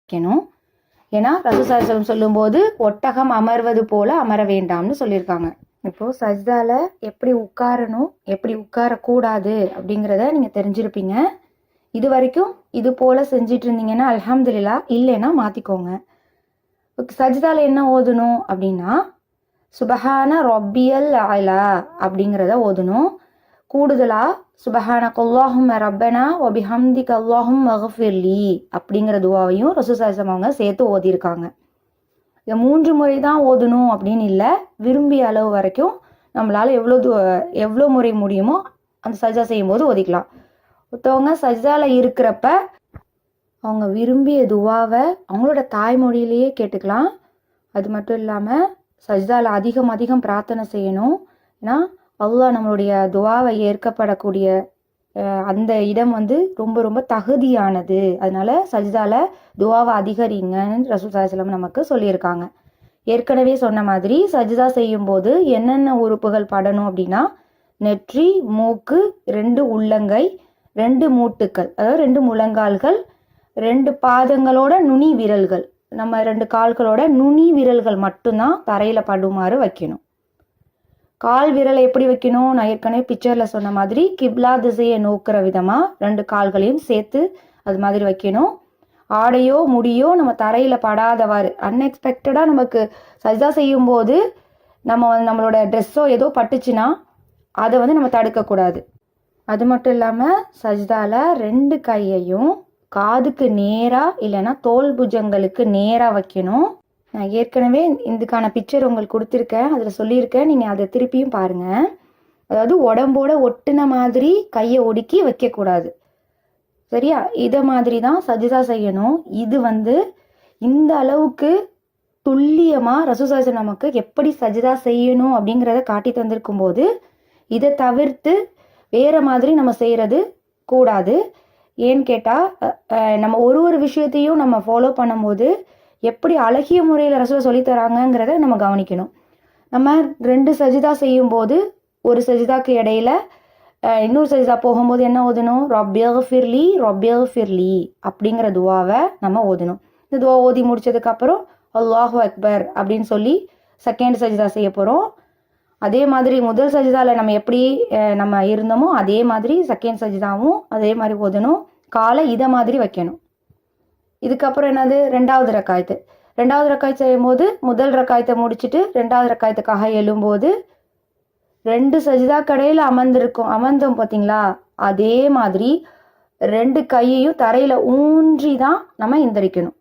வைக்கணும். ஏன்னா ரசூலுல்லாஹி சொல்லும்போது ஒட்டகம் அமர்வது போல அமர வேண்டாம்னு சொல்லியிருக்காங்க. இப்போ சஜ்தால எப்படி உட்காரணும், எப்படி உட்காரக்கூடாது அப்படிங்கிறத நீங்க தெரிஞ்சிருப்பீங்க. இது வரைக்கும் இது போல செஞ்சிட்டு இருந்தீங்கன்னா அல்ஹம்துலில்லாஹ், இல்லைன்னா மாத்திக்கோங்க. சஜ்தால என்ன ஓதணும் அப்படின்னா சுபஹான ரப்பியல் அலா அப்படிங்கிறத ஓதணும். கூடுதலா சுபஹானக அல்லாஹும்ம ரப்பனா வ பிஹம்திக அல்லாஹும்ம ஃபிர்லி அப்படிங்கிற துவாவையும் ரசூலுல்லாஹி அவங்க சேர்த்து ஓதியிருக்காங்க. இதை 3 முறை தான் ஓதணும் அப்படின்னு இல்லை, விரும்பிய அளவு வரைக்கும் நம்மளால எவ்வளோ முறை முடியுமோ அந்த சஜ்தா செய்யும்போது ஓதிக்கலாம். ஒருத்தவங்க சஜ்தால இருக்கிறப்ப அவங்க விரும்பிய துவாவை அவங்களோட தாய்மொழியிலேயே கேட்டுக்கலாம். அது மட்டும் இல்லாமல் சஜ்தால அதிகம் பிரார்த்தனை செய்யணும். ஏன்னா அல்லாஹ் நம்மளுடைய துவாவை ஏற்கப்படக்கூடிய அந்த இடம் ரொம்ப ரொம்ப தகுதியானது. அதனால சஜ்தால துவாவை அதிகரிங்கன்னு ரசூல் ஸல்லல்லாஹு அலைஹி வஸல்லம் நமக்கு சொல்லியிருக்காங்க. ஏற்கனவே சொன்ன மாதிரி சஜ்தா செய்யும்போது என்னென்ன உறுப்புகள் படணும் அப்படின்னா நெற்றி, மூக்கு, 2 உள்ளங்கை, 2 மூட்டுக்கள், அதாவது 2 முழங்கால்கள், 2 பாதங்களோட நுனி விரல்கள், நம்ம 2 கால்களோட நுனி விரல்கள் மட்டும்தான் தரையில் படுமாறு வைக்கணும். கால் விரலை எப்படி வைக்கணும், நான் ஏற்கனவே பிக்சரில் சொன்ன மாதிரி கிப்லா திசையை நோக்கிற விதமாக 2 கால்களையும் சேர்த்து அது மாதிரி வைக்கணும். ஆடையோ முடியோ நம்ம தரையில் படாதவாறு, அன்எக்ஸ்பெக்டடாக நமக்கு சஜ்தா செய்யும்போது நம்மளோட ட்ரெஸ்ஸோ ஏதோ பட்டுச்சுன்னா அதை நம்ம தடுக்கக்கூடாது. அது மட்டும் இல்லாமல் சஜ்தால 2 கையையும் காதுக்கு நேராக இல்லைன்னா தோல் புஜங்களுக்கு நேராக வைக்கணும். நான் ஏற்கனவே இதுக்கான பிக்சர் உங்களுக்கு கொடுத்துருக்கேன், அதில் சொல்லியிருக்கேன், நீங்கள் அதை திருப்பியும் பாருங்கள். அதாவது உடம்போட ஒட்டுன மாதிரி கையை ஒடுக்கி வைக்கக்கூடாது, சரியா? இதை மாதிரி தான் சஜ்தா செய்யணும். இது இந்த அளவுக்கு துல்லியமாக ரசூலுல்லாஹி ஸல்லல்லாஹு அலைஹி வஸல்லம் நமக்கு எப்படி சஜ்தா செய்யணும் அப்படிங்கிறத காட்டி தந்திருக்கும் போது இதை தவிர்த்து வேறு மாதிரி நம்ம செய்கிறது கூடாது. ஏன்னு கேட்டால் நம்ம ஒரு விஷயத்தையும் நம்ம ஃபாலோ பண்ணும்போது எப்படி அழகிய முறையில் ரசூல் சொல்லித்தராங்கங்கிறத நம்ம கவனிக்கணும். நம்ம 2 சஜிதா செய்யும்போது ஒரு சஜிதாக்கு இடையில இன்னொரு சஜிதா போகும்போது என்ன ஓதணும், ரப்பியஃபிர்லி ரப்பியஃபிர்லி அப்படிங்கிற துவாவை நம்ம ஓதணும். இந்த துவா ஓதி முடிச்சதுக்கப்புறம் அல்லாஹு அக்பர் அப்படின்னு சொல்லி செகண்ட் சஜிதா செய்ய போகிறோம். அதே மாதிரி முதல் சஜிதாவில் நம்ம எப்படி நம்ம இருந்தோமோ அதே மாதிரி செகண்ட் சஜிதாவும் அதே மாதிரி ஓதணும். காலை இதை மாதிரி வைக்கணும். இதுக்கப்புறம் என்னது, 2வது ரக்காயத்து. 2வது ரக்காயத்து செய்யும்போது முதல் ரக்காயத்தை முடிச்சுட்டு 2வது ரக்காயத்துக்காக எழும்போது 2 சஜிதா கடையில் அமர்ந்தோம் பார்த்தீங்களா, அதே மாதிரி 2 கையையும் தரையில் ஊன்றி தான் நம்ம எந்திரிக்கணும்.